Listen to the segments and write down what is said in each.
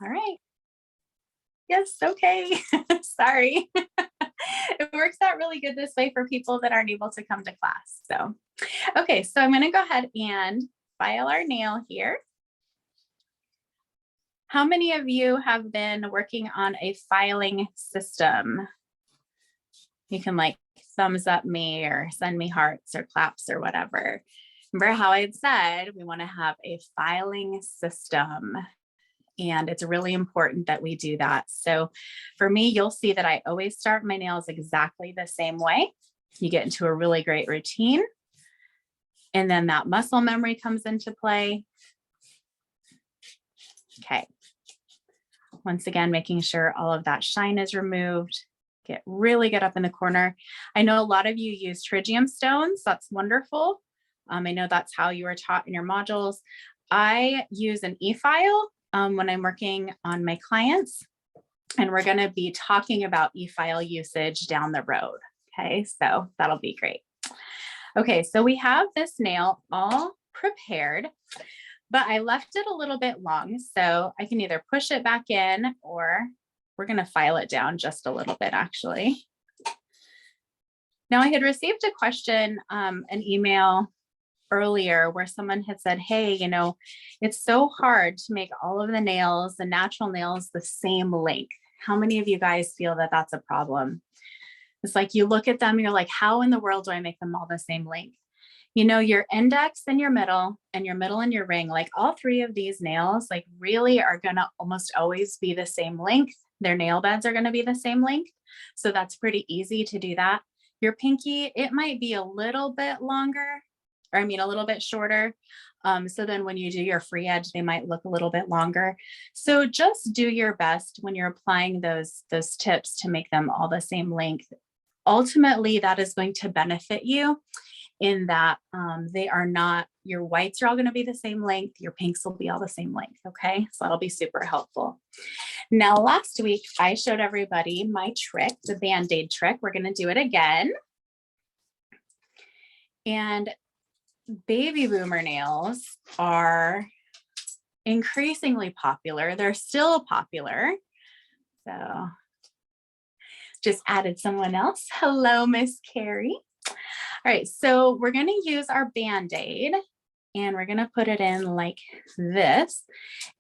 All right. Yes, okay. Sorry. It works out really good this way for people that aren't able to come to class. So, okay, so I'm going to go ahead and file our nail here. How many of you have been working on a filing system? You can like thumbs up me or send me hearts or claps or whatever. Remember how I had said we want to have a filing system, and it's really important that we do that. So for me, you'll see that I always start my nails exactly the same way. You get into a really great routine, and then that muscle memory comes into play. Okay. Once again, making sure all of that shine is removed. Get really good up in the corner. I know a lot of you use tritium stones. That's wonderful. I know that's how you were taught in your modules. I use an e-file when I'm working on my clients, and we're going to be talking about e-file usage down the road. Okay, so that'll be great. Okay, so we have this nail all prepared, but I left it a little bit long, so I can either push it back in, or we're going to file it down just a little bit, actually. Now, I had received a question, an email earlier where someone had said, hey, you know, it's so hard to make all of the nails, the natural nails, the same length. How many of you guys feel that that's a problem? It's like you look at them, you're like, how in the world do I make them all the same length? You know, your index and your middle and your ring, like all three of these nails, like really are going to almost always be the same length. Their nail beds are going to be the same length. So that's pretty easy to do that. Your pinky, it might be a little bit longer, or I mean, a little bit shorter. So then when you do your free edge, they might look a little bit longer. So just do your best when you're applying those tips to make them all the same length. Ultimately, that is going to benefit you in that they are not, your whites are all going to be the same length, your pinks will be all the same length. Okay, so that'll be super helpful. Now, last week I showed everybody my trick, the Band-Aid trick. We're going to do it again. And Babyboomer nails are increasingly popular. They're still popular. So just added someone else. Hello, Miss Carrie. All right, so we're going to use our Band-Aid, and we're going to put it in like this.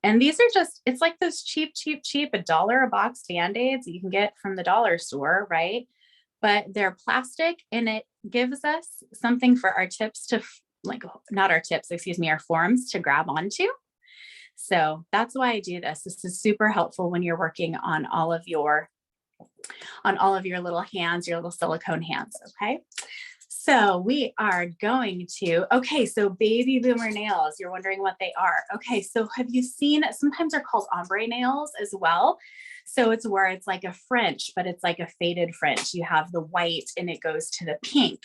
And these are just, it's like those cheap, $1 a box Band-Aids you can get from the dollar store, right? But they're plastic, and it gives us something for our tips to, like, not our tips, excuse me, our forms to grab onto. So that's why I do this. This is super helpful when you're working on all of your little hands, your little silicone hands, okay? So we are going to, okay, so Babyboomer nails, you're wondering what they are. Okay, so have you seen, sometimes they're called ombre nails as well. So it's where it's like a French, but it's like a faded French. You have the white and it goes to the pink.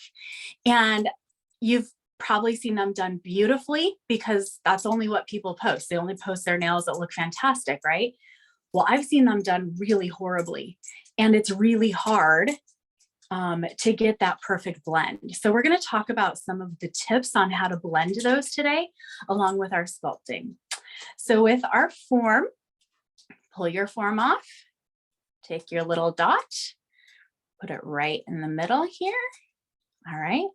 And you've probably seen them done beautifully because that's only what people post. They only post their nails that look fantastic, right? Well, I've seen them done really horribly, and it's really hard to get that perfect blend. So we're going to talk about some of the tips on how to blend those today, along with our sculpting. So with our form, pull your form off, take your little dot, put it right in the middle here. All right.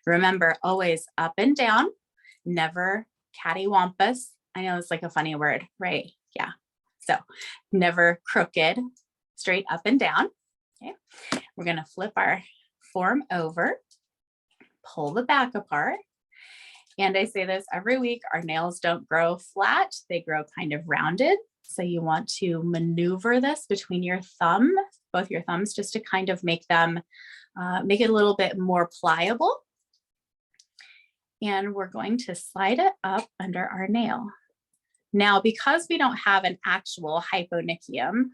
Remember, always up and down, never cattywampus. I know it's like a funny word, right? Yeah. So never crooked, straight up and down. Okay. We're going to flip our form over, pull the back apart. And I say this every week, our nails don't grow flat. They grow kind of rounded. So you want to maneuver this between your thumb, both your thumbs, just to kind of make them, make it a little bit more pliable. And we're going to slide it up under our nail. Now, because we don't have an actual hyponychium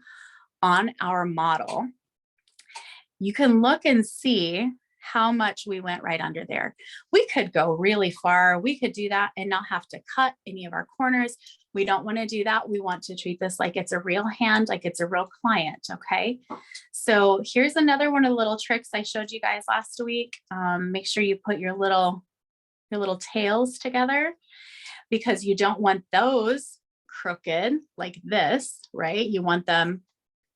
on our model, you can look and see how much we went right under there. We could go really far. We could do that and not have to cut any of our corners. We don't want to do that. We want to treat this like it's a real hand, like it's a real client, okay? So here's another one of the little tricks I showed you guys last week. Make sure you put your little tails together, because you don't want those crooked like this, right? You want them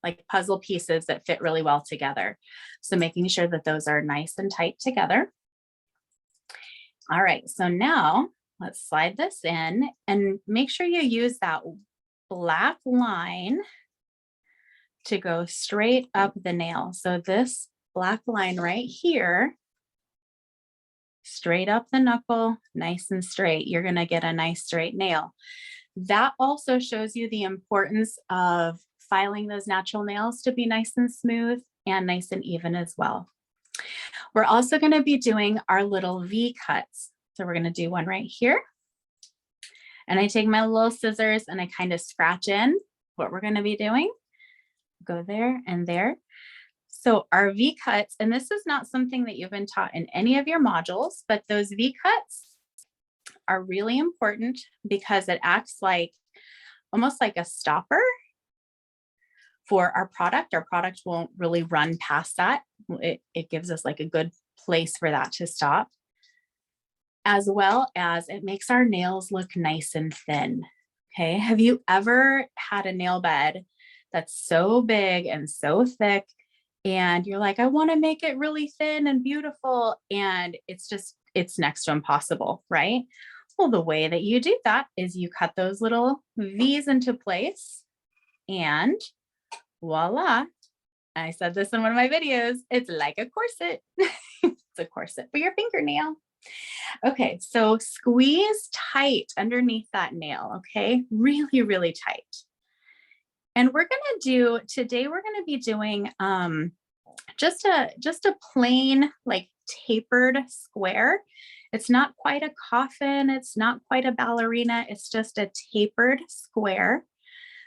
like puzzle pieces that fit really well together. So making sure that those are nice and tight together. All right, so now let's slide this in and make sure you use that black line to go straight up the nail. So this black line right here, straight up the knuckle, nice and straight. You're gonna get a nice straight nail. That also shows you the importance of filing those natural nails to be nice and smooth and nice and even as well. We're also gonna be doing our little V cuts. So we're gonna do one right here. And I take my little scissors and I kind of scratch in what we're gonna be doing. Go there and there. So our V cuts, and this is not something that you've been taught in any of your modules, but those V cuts are really important because it acts like almost like a stopper for our product. Our product won't really run past that. It gives us like a good place for that to stop, as well as it makes our nails look nice and thin. Okay, have you ever had a nail bed that's so big and so thick and you're like, I want to make it really thin and beautiful, and it's next to impossible, right? Well, the way that you do that is you cut those little V's into place and voila. I said this in one of my videos, it's like a corset. It's a corset for your fingernail. Okay, so squeeze tight underneath that nail, okay? Really, really tight. And today we're gonna be doing just a plain, like tapered square. It's not quite a coffin, it's not quite a ballerina, it's just a tapered square.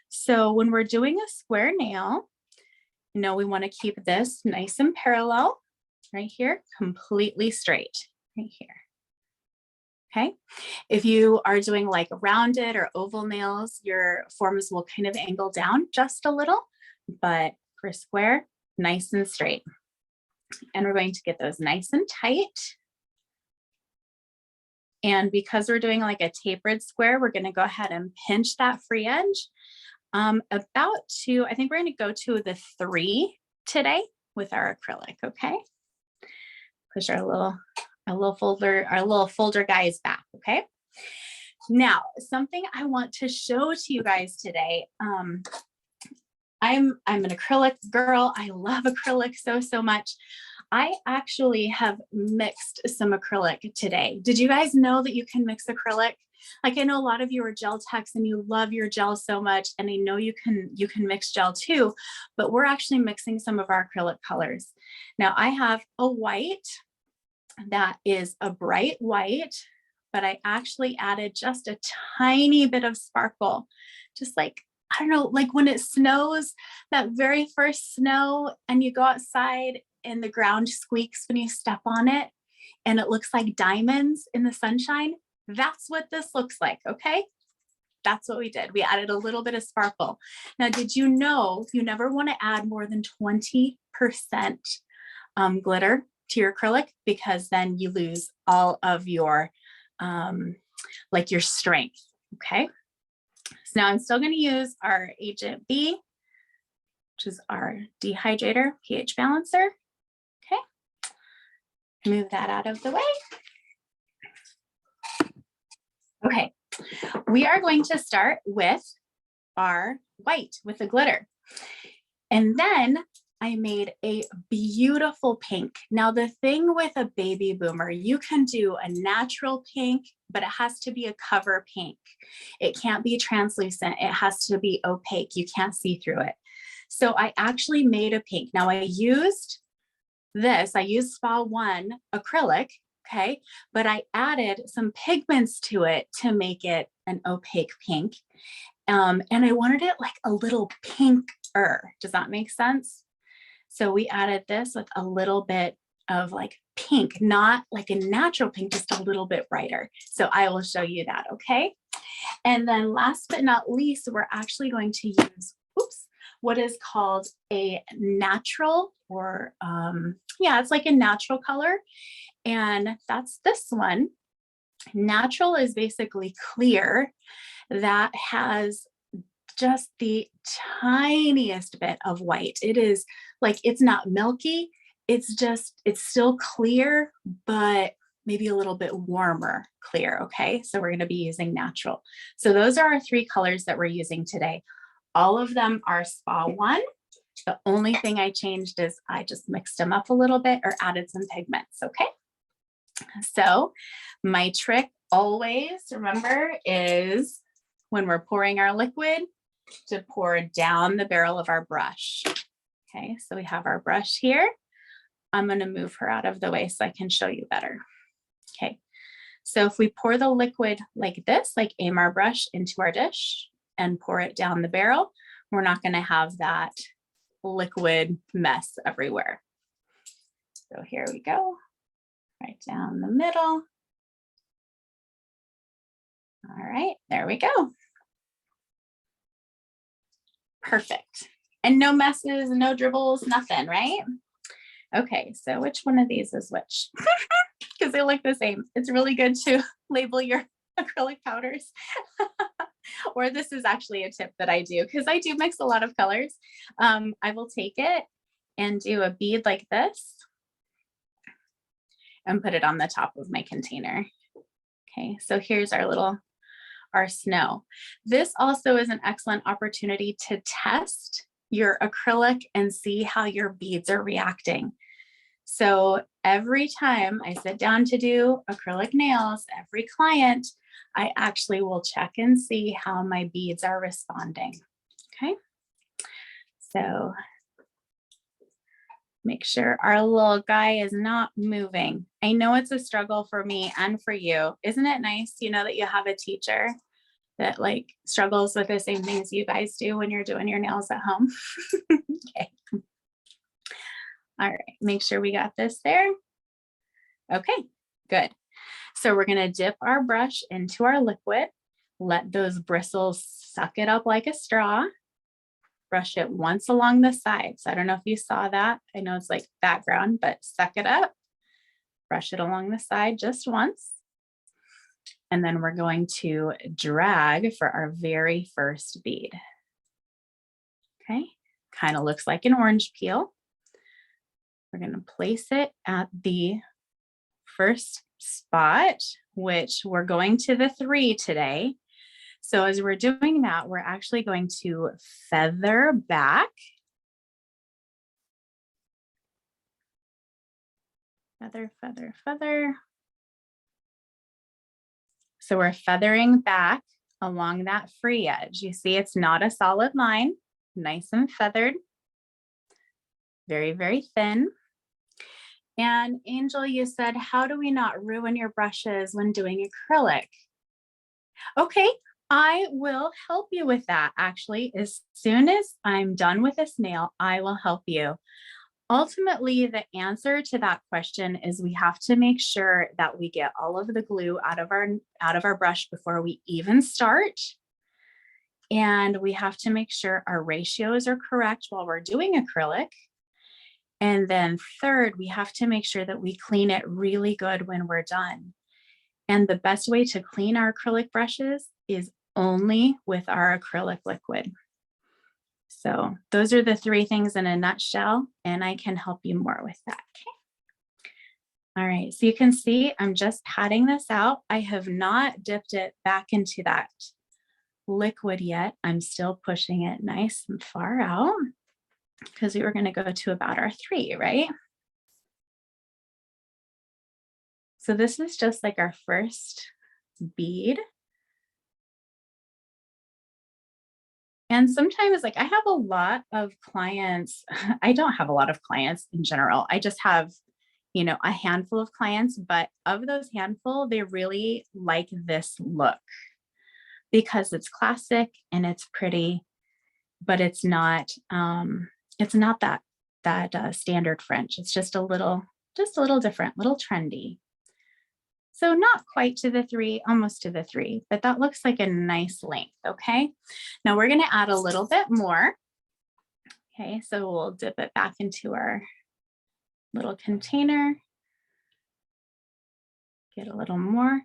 So when we're doing a square nail, we wanna keep this nice and parallel right here, completely straight right here. Okay, if you are doing like rounded or oval nails, your forms will kind of angle down just a little, but for square, nice and straight. And we're going to get those nice and tight. And because we're doing like a tapered square, we're gonna go ahead and pinch that free edge I think we're gonna go to the 3 today with our acrylic, okay? Push our little folder guys back, okay? Now, something I want to show to you guys today. I'm an acrylic girl. I love acrylic so much. I actually have mixed some acrylic today. Did you guys know that you can mix acrylic? Like, I know a lot of you are gel techs and you love your gel so much, and I know you can mix gel too, but we're actually mixing some of our acrylic colors. Now I have a white that is a bright white, but I actually added just a tiny bit of sparkle, just like, I don't know, like when it snows, that very first snow, and you go outside and the ground squeaks when you step on it, and it looks like diamonds in the sunshine. That's what this looks like, okay? That's what we did. We added a little bit of sparkle. Now, did you know you never want to add more than 20% glitter to your acrylic, because then you lose all of your like your strength, okay? So now I'm still going to use our Agent B, which is our dehydrator pH balancer, okay? Move that out of the way. Okay, we are going to start with our white with the glitter. And then I made a beautiful pink. Now the thing with a baby boomer, you can do a natural pink, but it has to be a cover pink. It can't be translucent. It has to be opaque. You can't see through it. So I actually made a pink. Now I used Spa 1 acrylic, okay? But I added some pigments to it to make it an opaque pink. And I wanted it like a little pinker. Does that make sense? So we added this with a little bit of like pink, not like a natural pink, just a little bit brighter. So I will show you that, okay? And then last but not least, we're actually going to use, what is called a natural, or it's like a natural color. And that's this one. Natural is basically clear. that has just the tiniest bit of white. It is like, it's not milky. It's still clear, but maybe a little bit warmer clear. Okay. So we're going to be using natural. So those are our 3 colors that we're using today. All of them are Spa 1. The only thing I changed is I just mixed them up a little bit or added some pigments. Okay. So my trick always, remember, is when we're pouring our liquid, to pour down the barrel of our brush. Okay, so we have our brush here. I'm going to move her out of the way so I can show you better. Okay, so if we pour the liquid like this, like aim our brush into our dish and pour it down the barrel, we're not going to have that liquid mess everywhere. So here we go, right down the middle. All right, there we go. Perfect. And no messes, no dribbles, nothing, right? Okay, so which one of these is which? Because they look the same. It's really good to label your acrylic powders. Or this is actually a tip that I do, because I do mix a lot of colors. I will take it and do a bead like this and put it on the top of my container. Okay, so here's our snow. This also is an excellent opportunity to test your acrylic and see how your beads are reacting. So every time I sit down to do acrylic nails, every client, I actually will check and see how my beads are responding. Okay. So make sure our little guy is not moving. I know it's a struggle for me and for you. Isn't it nice, that you have a teacher that like struggles with the same things you guys do when you're doing your nails at home? Okay. All right, make sure we got this there. Okay, good. So we're gonna dip our brush into our liquid, let those bristles suck it up like a straw, brush it once along the sides. I don't know if you saw that. I know it's like background, but suck it up, brush it along the side just once. And then we're going to drag for our very first bead. Okay, kind of looks like an orange peel. We're going to place it at the first spot, which we're going to the 3 today. So as we're doing that, we're actually going to feather back. Feather, feather, feather. So we're feathering back along that free edge. You see, it's not a solid line, nice and feathered, very, very thin. And Angel, you said, how do we not ruin your brushes when doing acrylic? Okay, I will help you with that. Actually, as soon as I'm done with this nail, I will help you. Ultimately, the answer to that question is we have to make sure that we get all of the glue out of our brush before we even start. And we have to make sure our ratios are correct while we're doing acrylic. And then third, we have to make sure that we clean it really good when we're done. And the best way to clean our acrylic brushes is only with our acrylic liquid. So those are the 3 things in a nutshell, and I can help you more with that. Okay. All right, so you can see I'm just patting this out. I have not dipped it back into that liquid yet. I'm still pushing it nice and far out because we were going to go to about our 3, right? So this is just like our first bead. And sometimes, like, I have a lot of clients. I don't have a lot of clients in general. I just have, a handful of clients, but of those handful, they really like this look because it's classic and it's pretty, but it's not that standard French. It's just a little different, little trendy. So not quite to the 3, almost to the 3, but that looks like a nice length. Okay. Now we're going to add a little bit more. Okay. So we'll dip it back into our little container. Get a little more.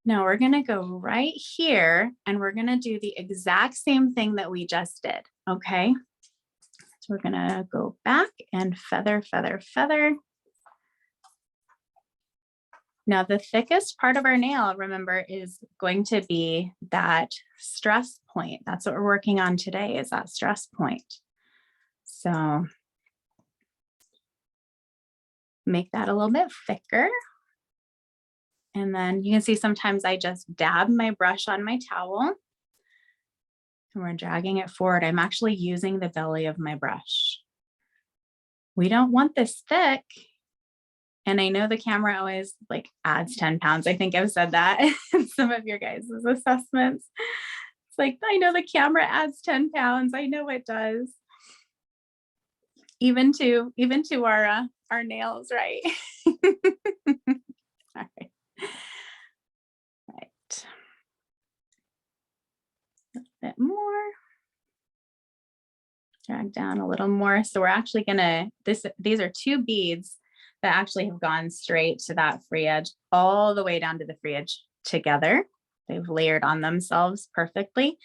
Now we're going to go right here and we're going to do the exact same thing that we just did. Okay. So we're going to go back and feather, feather, feather. Now the thickest part of our nail, remember, is going to be that stress point. That's what we're working on today, is that stress point. So make that a little bit thicker. And then you can see sometimes I just dab my brush on my towel and we're dragging it forward. I'm actually using the belly of my brush. We don't want this thick. And I know the camera always like adds 10 pounds. I think I've said that in some of your guys' assessments. It's like, I know the camera adds 10 pounds. I know it does. Even to our nails, right? All right. Right. A bit more. Drag down a little more. So we're actually gonna, these are 2 beads that actually have gone straight to that free edge, all the way down to the free edge together. They've layered on themselves perfectly.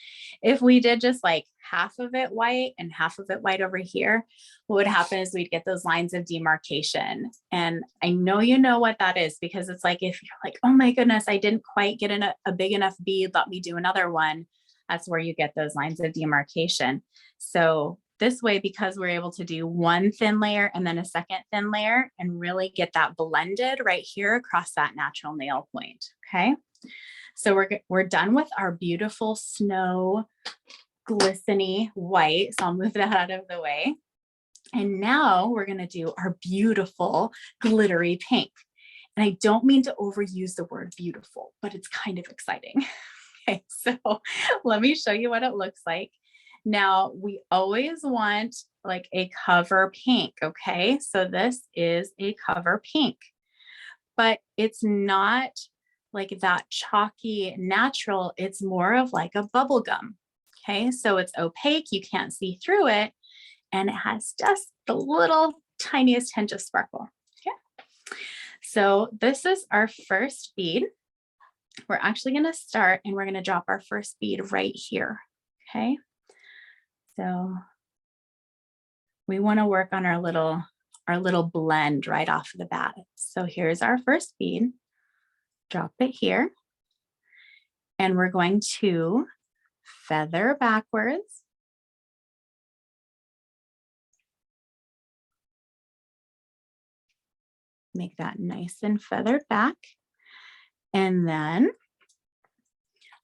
If we did just like half of it white and half of it white over here, what would happen is we'd get those lines of demarcation. And I know you know what that is, because it's like, if you're like, oh my goodness, I didn't quite get in a big enough bead, let me do another one. That's where you get those lines of demarcation. So this way, because we're able to do one thin layer and then a second thin layer and really get that blended right here across that natural nail point, okay? So we're done with our beautiful snow glistening white. So I'll move that out of the way. And now we're gonna do our beautiful glittery pink. And I don't mean to overuse the word beautiful, but it's kind of exciting. Okay, so let me show you what it looks like. Now, we always want like a cover pink, okay? So this is a cover pink, but it's not like that chalky natural. It's more of like a bubble gum, okay? So it's opaque, you can't see through it, and it has just the little tiniest hint of sparkle, okay? So this is our first bead. We're actually gonna start and we're gonna drop our first bead right here, okay? So we want to work on our little blend right off the bat. So here's our first bead. Drop it here. And we're going to feather backwards. Make that nice and feathered back. And then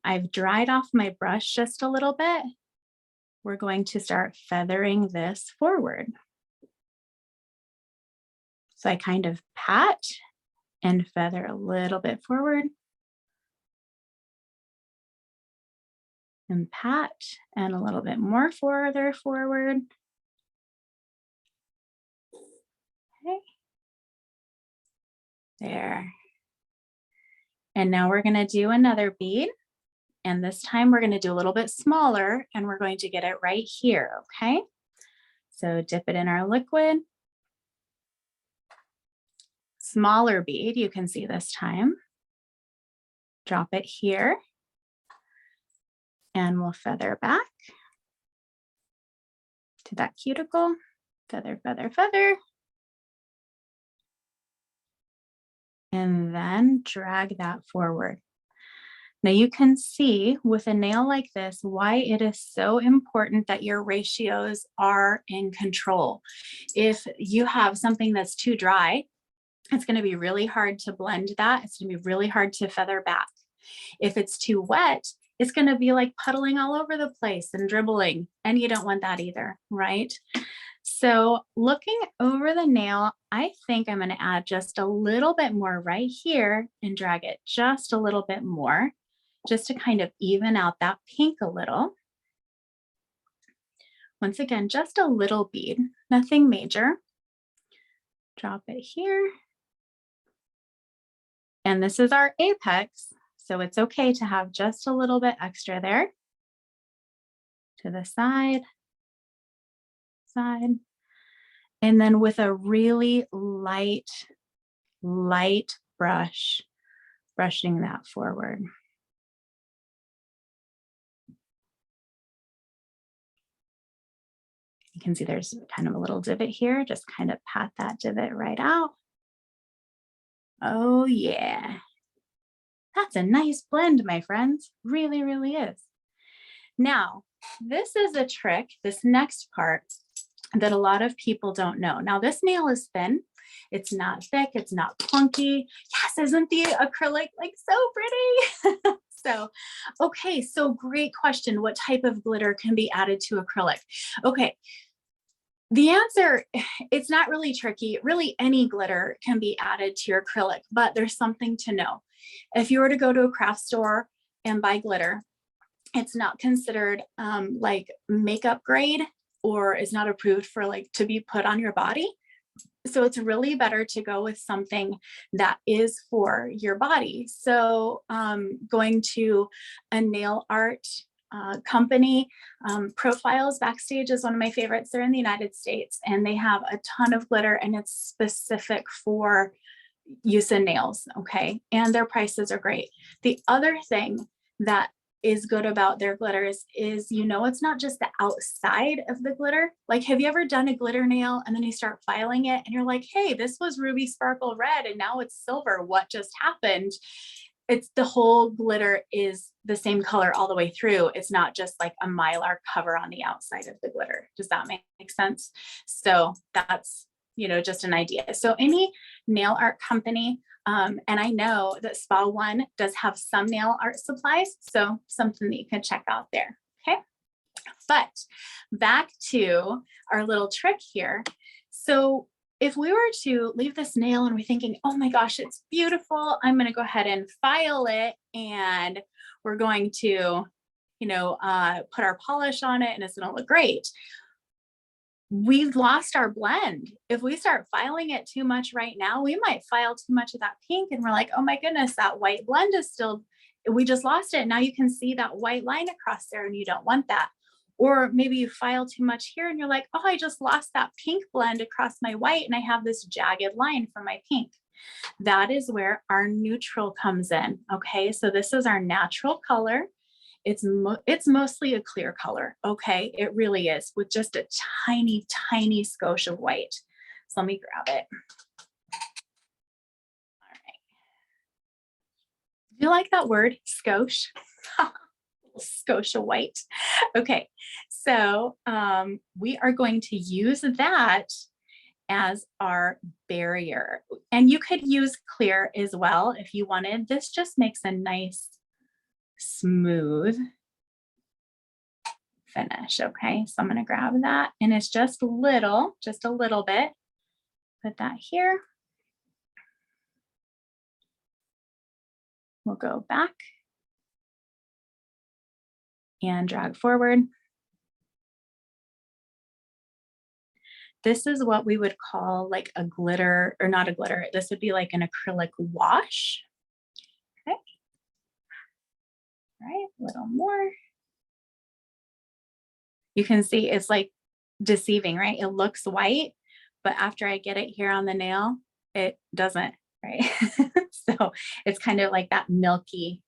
I've dried off my brush just a little bit. We're going to start feathering this forward. So I kind of pat and feather a little bit forward. And pat and a little bit more further forward. Okay. There. And now we're going to do another bead. And this time we're going to do a little bit smaller and we're going to get it right here, okay? So dip it in our liquid. Smaller bead, you can see this time. Drop it here. And we'll feather back to that cuticle. Feather, feather, feather. And then drag that forward. Now you can see with a nail like this why it is so important that your ratios are in control. If you have something that's too dry, it's going to be really hard to blend that. It's going to be really hard to feather back. If it's too wet, it's going to be like puddling all over the place and dribbling, and you don't want that either, right? So looking over the nail, I think I'm going to add just a little bit more right here and drag it just a little bit more, just to kind of even out that pink a little. Once again, just a little bead, nothing major. Drop it here. And this is our apex, so it's okay to have just a little bit extra there. To the side. And then with a really light brush, brushing that forward. You can see there's kind of a little divot here. Just kind of pat that divot right out. Oh yeah. That's a nice blend, my friends. Really, really is. Now, this is a trick, this next part, that a lot of people don't know. Now, this nail is thin. It's not thick. It's not clunky. Yes, isn't the acrylic like so pretty? So, okay, so great question. What type of glitter can be added to acrylic? Okay, the answer, it's not really tricky. Really, any glitter can be added to your acrylic, but there's something to know. If you were to go to a craft store and buy glitter, it's not considered like makeup grade, or is not approved for like to be put on your body. So it's really better to go with something that is for your body. So going to a nail art company, Profiles Backstage is one of my favorites. They're in the United States and they have a ton of glitter and it's specific for use in nails. Okay. And their prices are great. The other thing that is good about their glitters is, you know, it's not just the outside of the glitter. Like, have you ever done a glitter nail and then you start filing it and you're like, hey, this was ruby sparkle red and now it's silver. What just happened? It's the whole glitter is the same color all the way through. It's not just like a mylar cover on the outside of the glitter. Does that make sense? So that's, you know, just an idea. So any nail art company, and I know that Spa One does have some nail art supplies, so something that you can check out there, okay? But back to our little trick here. So if we were to leave this nail and we're thinking, oh my gosh, it's beautiful, I'm gonna go ahead and file it and we're going to, you know, put our polish on it and it's gonna look great. We've lost our blend. If we start filing it too much right now, we might file too much of that pink and we're like, oh my goodness, that white blend is still, we just lost it. Now you can see that white line across there and you don't want that. Or maybe you file too much here and you're like, oh, I just lost that pink blend across my white and I have this jagged line for my pink. That is where our neutral comes in. Okay, so this is our natural color. It's mostly a clear color. Okay, it really is, with just a tiny, tiny skosh of white. So let me grab it. All right. Do you like that word, skosh? Skosh of white. Okay, so we are going to use that as our barrier. And you could use clear as well if you wanted. This just makes a nice smooth finish. Okay, so I'm going to grab that and it's just a little bit. Put that here. We'll go back and drag forward. This is what we would call like a glitter, or not a glitter. This would be like an acrylic wash. Okay. All right, a little more. You can see it's like deceiving, right? It looks white, but after I get it here on the nail, it doesn't, right? So it's kind of like that milky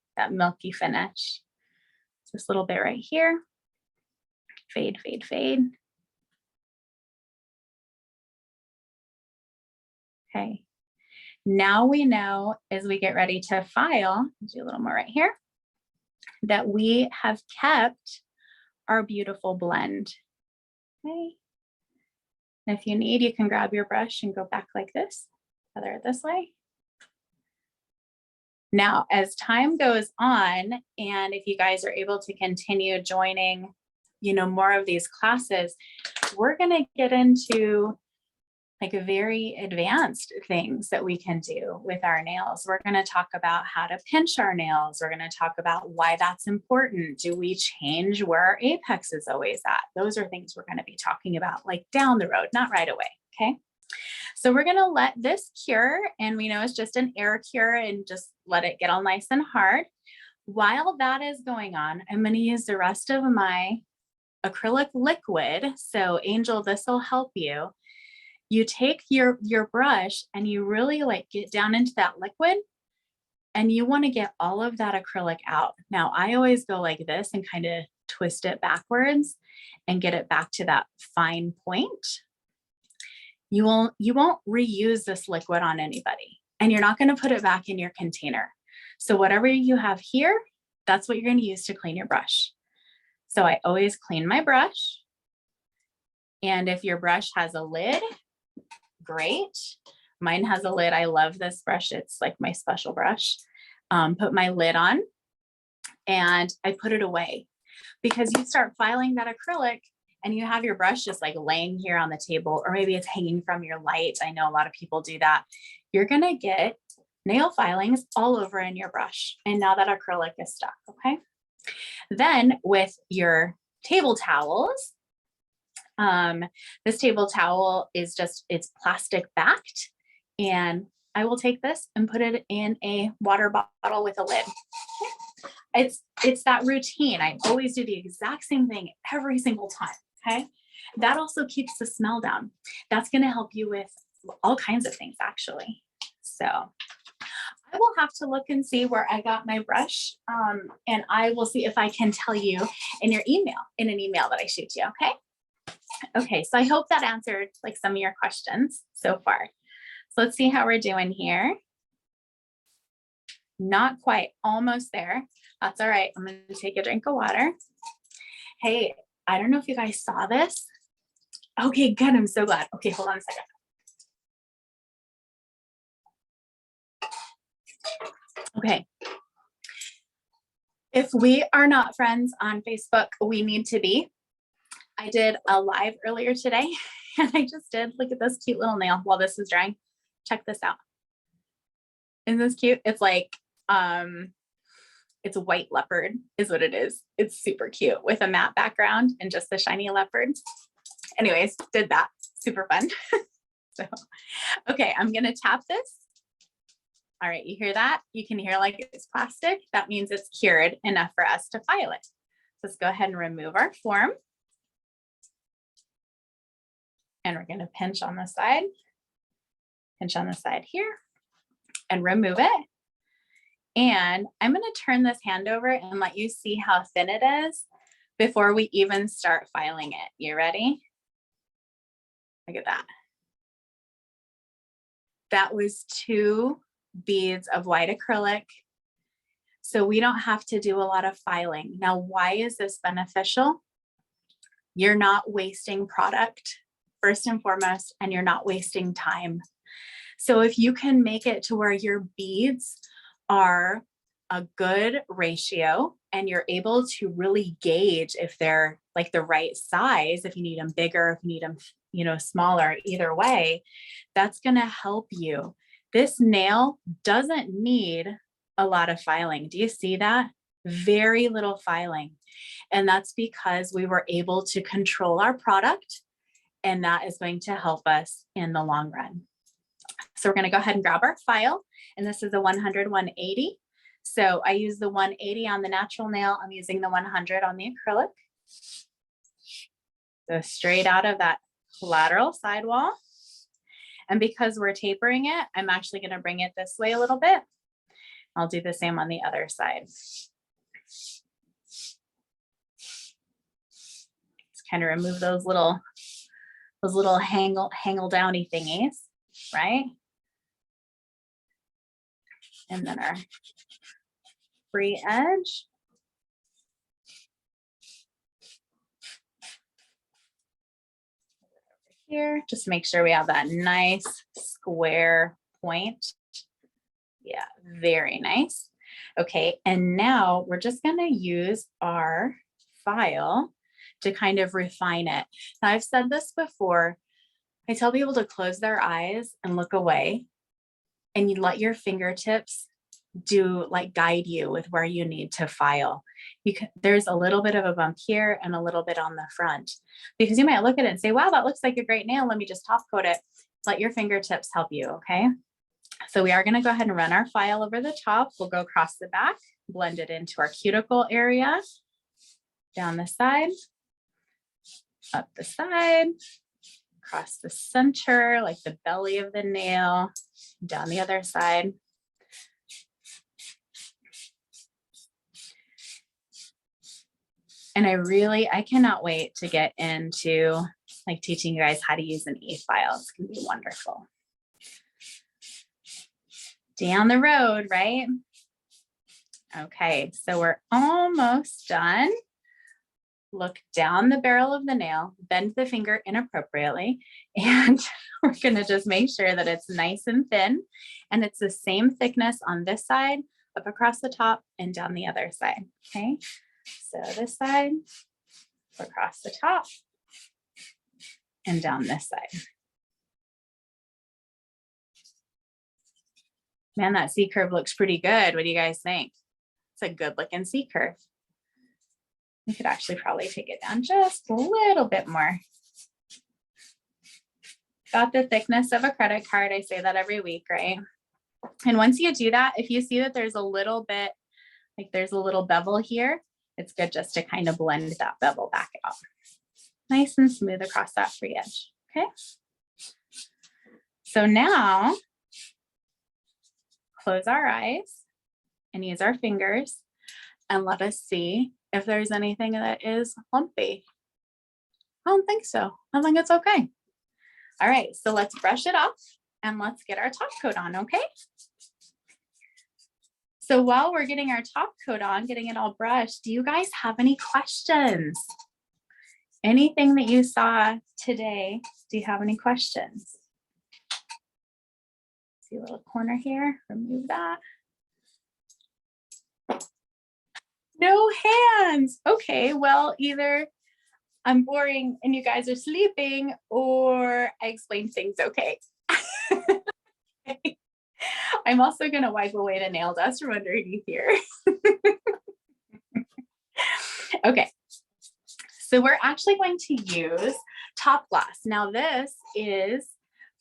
finish. This little bit right here. Fade, fade, fade. Okay. Now we know as we get ready to file, do a little more right here, that we have kept our beautiful blend. Okay. And if you need, you can grab your brush and go back like this, feather it this way. Now, as time goes on, and if you guys are able to continue joining, you know, more of these classes, we're going to get into like very advanced things that we can do with our nails. We're going to talk about how to pinch our nails. We're going to talk about why that's important. Do we change where our apex is always at? Those are things we're going to be talking about like down the road, not right away. Okay. So we're going to let this cure, and we know it's just an air cure, and just let it get all nice and hard. While that is going on, I'm going to use the rest of my acrylic liquid. So Angel, this will help you. You take your brush and you really like get down into that liquid And you want to get all of that acrylic out. Now, I always go like this and kind of twist it backwards and get it back to that fine point. You won't reuse this liquid on anybody, and you're not going to put it back in your container. So whatever you have here, that's what you're going to use to clean your brush. So I always clean my brush. And if your brush has a lid, great. Mine has a lid. I love this brush. It's like my special brush. Put my lid on and I put it away, because you start filing that acrylic and you have your brush just like laying here on the table, or maybe it's hanging from your light. I know a lot of people do that. You're going to get nail filings all over in your brush. And now that acrylic is stuck. Okay. Then with your table towels, this table towel is it's plastic backed, and I will take this and put it in a water bottle with a lid. It's that routine. I always do the exact same thing every single time. Okay. That also keeps the smell down. That's going to help you with all kinds of things, actually. So I will have to look and see where I got my brush. And I will see if I can tell you in an email that I shoot you. Okay. Okay. So I hope that answered like some of your questions so far. So let's see how we're doing here. Not quite, almost there. That's all right. I'm going to take a drink of water. Hey, I don't know if you guys saw this. Okay, good. I'm so glad. Okay, hold on a second. Okay. If we are not friends on Facebook, we need to be. I did a live earlier today, and I just did, look at this cute little nail while this is drying. Check this out. Isn't this cute? It's like, it's a white leopard is what it is. It's super cute with a matte background and just the shiny leopard. Anyways, did that. Super fun. So, okay, I'm going to tap this. All right, you hear that? You can hear like it's plastic. That means it's cured enough for us to file it. So let's go ahead and remove our form. And we're going to pinch on the side here, and remove it. And I'm going to turn this hand over and let you see how thin it is before we even start filing it. You ready? Look at that. That was 2 beads of white acrylic. So we don't have to do a lot of filing. Now, why is this beneficial? You're not wasting product, first and foremost, and you're not wasting time. So if you can make it to where your beads are a good ratio and you're able to really gauge if they're like the right size, if you need them bigger, if you need them, smaller, either way, that's going to help you. This nail doesn't need a lot of filing. Do you see that? Very little filing. And that's because we were able to control our product, and that is going to help us in the long run. So we're going to go ahead and grab our file, and this is a 100-180. So I use the 180 on the natural nail. I'm using the 100 on the acrylic. So straight out of that lateral sidewall. And because we're tapering it, I'm actually going to bring it this way a little bit. I'll do the same on the other side. Just kind of remove those little hangle downy thingies, right? And then our free edge. Here, just make sure we have that nice square point. Yeah, very nice. Okay, and now we're just going to use our file to kind of refine it. Now, I've said this before. I tell people to close their eyes and look away, and you let your fingertips guide you with where you need to file. There's a little bit of a bump here and a little bit on the front, because you might look at it and say, wow, that looks like a great nail. Let me just top coat it. Let your fingertips help you. Okay. So we are going to go ahead and run our file over the top. We'll go across the back, blend it into our cuticle area, down the side, up the side, across the center, like the belly of the nail, down the other side. And I cannot wait to get into like teaching you guys how to use an e-file. It's gonna be wonderful. Down the road, right? Okay, so we're almost done. Look down the barrel of the nail, bend the finger inappropriately, and we're gonna just make sure that it's nice and thin, and it's the same thickness on this side, up across the top, and down the other side, okay? So this side, across the top, and down this side. Man, that C curve looks pretty good. What do you guys think? It's a good looking C curve. You could actually probably take it down just a little bit more. Got the thickness of a credit card. I say that every week, right? And once you do that, if you see that there's a little bit, like there's a little bevel here, it's good just to kind of blend that bevel back out. Nice and smooth across that free edge, okay? So now, close our eyes and use our fingers and let us see if there's anything that is lumpy. I don't think so. I think it's okay. All right, so let's brush it off and let's get our top coat on, okay? So while we're getting our top coat on, getting it all brushed, do you guys have any questions? Anything that you saw today, do you have any questions? See a little corner here, remove that. No hands. Okay, well, either I'm boring and you guys are sleeping, or I explained things okay. I'm also going to wipe away the nail dust from underneath here. Okay, so we're actually going to use Top Gloss. Now this is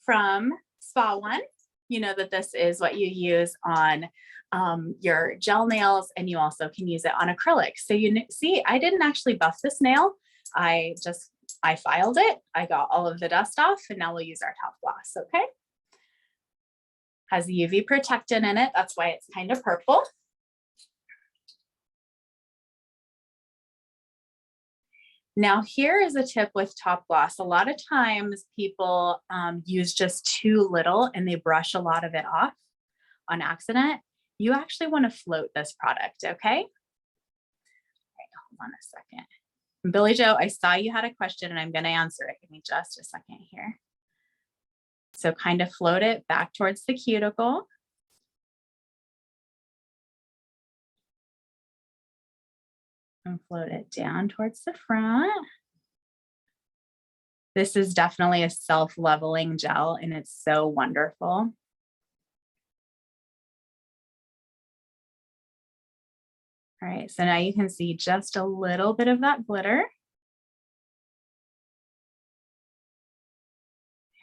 from Spa One. You know that this is what you use on your gel nails, and you also can use it on acrylic. So you see, I didn't actually buff this nail. I filed it. I got all of the dust off, and now we'll use our Top Gloss, okay? Has UV protectant in it. That's why it's kind of purple. Now here is a tip with Top Gloss. A lot of times people use just too little and they brush a lot of it off on accident. You actually want to float this product, okay? Okay, hold on a second. Billy Joe, I saw you had a question and I'm going to answer it. Give me just a second here. So kind of float it back towards the cuticle. And float it down towards the front. This is definitely a self-leveling gel and it's so wonderful. All right, so now you can see just a little bit of that glitter.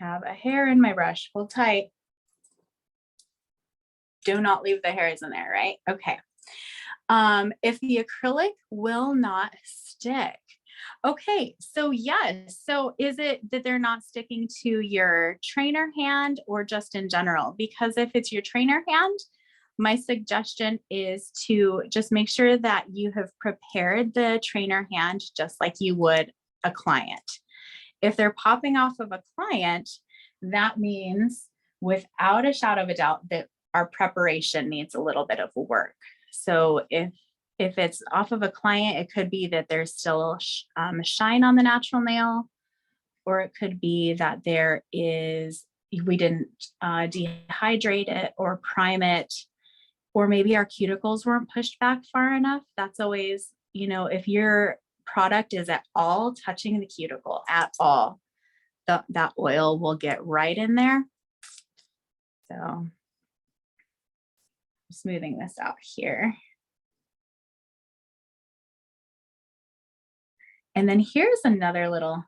I have a hair in my brush, hold tight. Do not leave the hairs in there, right? Okay. If the acrylic will not stick. Okay, so yes. So is it that they're not sticking to your trainer hand or just in general? Because if it's your trainer hand, my suggestion is to just make sure that you have prepared the trainer hand just like you would a client. If they're popping off of a client, that means without a shadow of a doubt that our preparation needs a little bit of work. So if it's off of a client, it could be that there's still shine on the natural nail, or it could be that we didn't dehydrate it or prime it, or maybe our cuticles weren't pushed back far enough. That's always, if your product is at all touching the cuticle at all, that oil will get right in there. So smoothing this out here. And then here's another little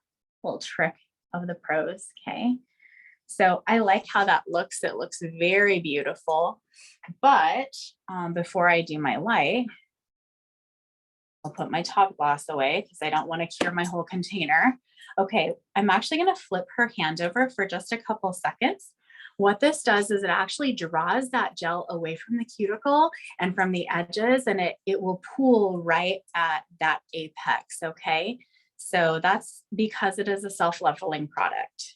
trick of the pros, okay? So I like how that looks. It looks very beautiful. But before I do my light, I'll put my Top Gloss away because I don't want to cure my whole container. Okay, I'm actually going to flip her hand over for just a couple seconds. What this does is it actually draws that gel away from the cuticle and from the edges, and it will pool right at that apex, okay? So that's because it is a self-leveling product.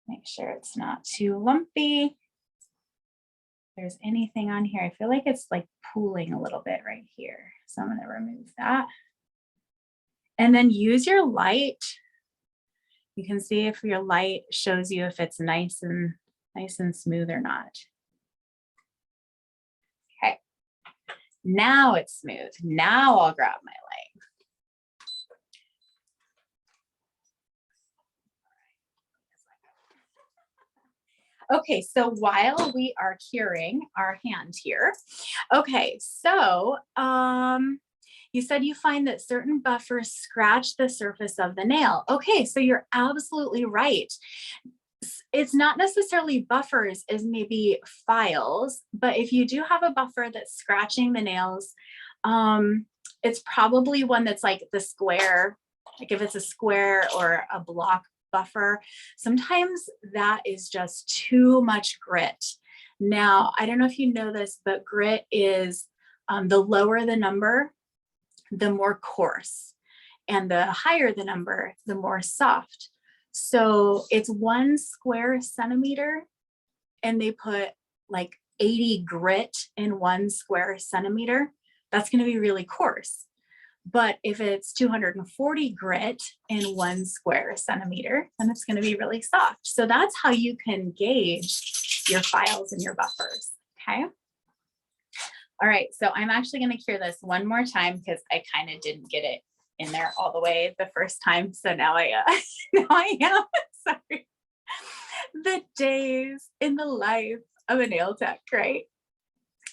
Make sure it's not too lumpy. If there's anything on here, I feel like it's like pooling a little bit right here. So I'm gonna remove that. And then use your light. You can see if your light shows you if it's nice and smooth or not. Okay, now it's smooth. Now I'll grab my light. Okay, so while we are curing our hand here, okay, so you said you find that certain buffers scratch the surface of the nail. Okay, so you're absolutely right. It's not necessarily buffers as maybe files, but if you do have a buffer that's scratching the nails, it's probably one that's like the square, like if it's a square or a block buffer, sometimes that is just too much grit. Now, I don't know if you know this, but grit is the lower the number, the more coarse, and the higher the number, the more soft. So it's 1 square centimeter, and they put like 80 grit in 1 square centimeter. That's going to be really coarse. But if it's 240 grit in 1 square centimeter, then it's going to be really soft. So that's how you can gauge your files and your buffers. Okay. All right, so I'm actually going to cure this one more time because I kind of didn't get it in there all the way the first time. So now I am. Sorry. The days in the life of a nail tech, right?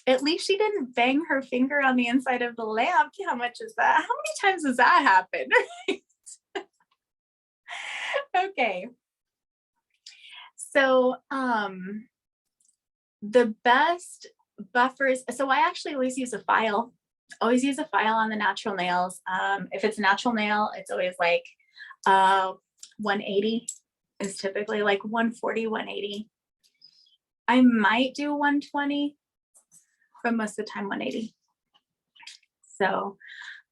At least she didn't bang her finger on the inside of the lamp. How much is that? How many times does that happen? Right? Okay. So the best buffers, so I actually always use a file. Always use a file on the natural nails. If it's a natural nail, it's always like 180 is typically like 140, 180. I might do 120, but most of the time 180. So,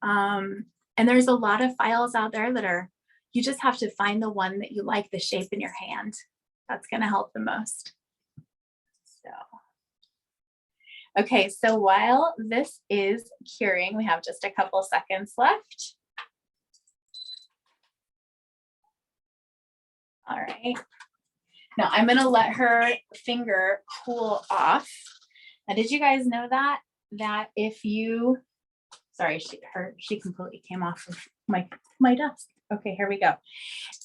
and there's a lot of files out there that are, you just have to find the one that you like the shape in your hand. That's going to help the most. So. Okay, so while this is curing, we have just a couple seconds left. All right. Now I'm going to let her finger cool off. Now, did you guys know that if you, sorry, she completely came off of my desk. Okay, here we go.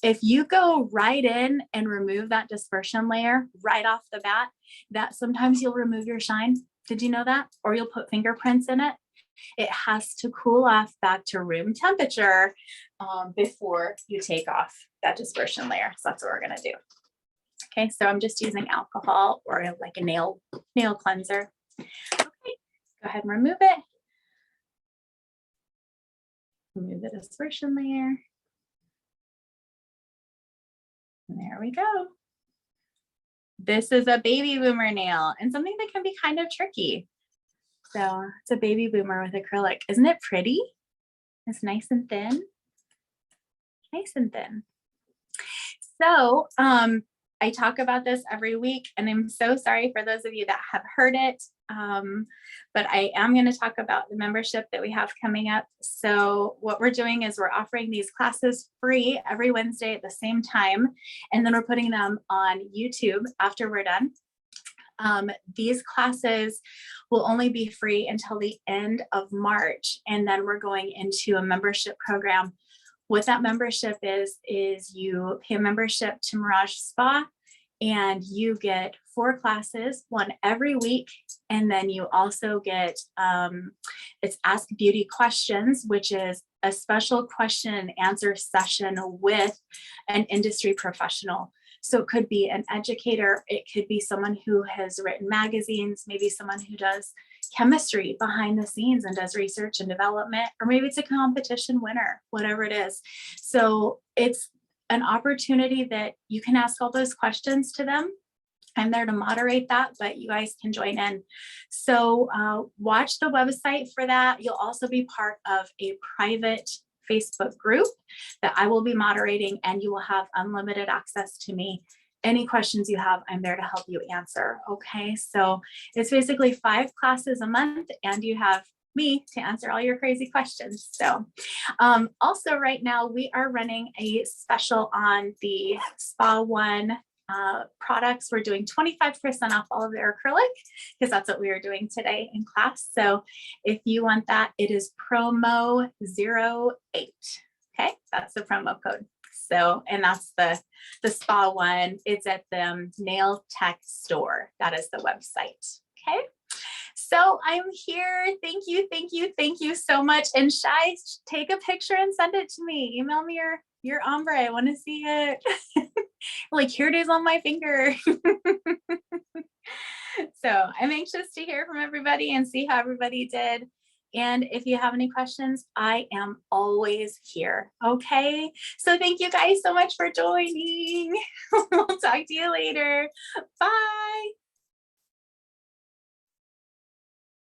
If you go right in and remove that dispersion layer right off the bat, that sometimes you'll remove your shine. Did you know that? Or you'll put fingerprints in it. It has to cool off back to room temperature before you take off that dispersion layer. So that's what we're gonna do. Okay, so I'm just using alcohol or like a nail cleanser. Okay, go ahead and remove it. Remove the dispersion layer. And there we go. This is a Babyboomer nail and something that can be kind of tricky. So it's a Babyboomer with acrylic. Isn't it pretty? It's nice and thin. Nice and thin. So I talk about this every week, and I'm so sorry for those of you that have heard it. But I am going to talk about the membership that we have coming up. So what we're doing is we're offering these classes free every Wednesday at the same time, and then we're putting them on YouTube after we're done. These classes will only be free until the end of March, and then we're going into a membership program. What that membership is you pay a membership to Mirage Spa, and you get 4 classes, one every week. And then you also get, it's Ask Beauty Questions, which is a special question and answer session with an industry professional. So it could be an educator, it could be someone who has written magazines, maybe someone who does chemistry behind the scenes and does research and development, or maybe it's a competition winner, whatever it is. So it's an opportunity that you can ask all those questions to them. I'm there to moderate that, but you guys can join in. So watch the website for that. You'll also be part of a private Facebook group that I will be moderating, and you will have unlimited access to me. Any questions you have, I'm there to help you answer. Okay, so it's basically 5 classes a month, and you have me to answer all your crazy questions. So also right now we are running a special on the Spa One products. We're doing 25% off all of their acrylic, because that's what we are doing today in class. So if you want that, it is promo 08. Okay, that's the promo code. So, and that's the Spa One. It's at the Nailtech store. That is the website. Okay. So I'm here. Thank you, thank you, thank you so much. And Shai, take a picture and send it to me. Email me your ombre. I want to see it. Like, here it is on my finger. So I'm anxious to hear from everybody and see how everybody did. And if you have any questions, I am always here. Okay. So thank you guys so much for joining. We'll talk to you later. Bye.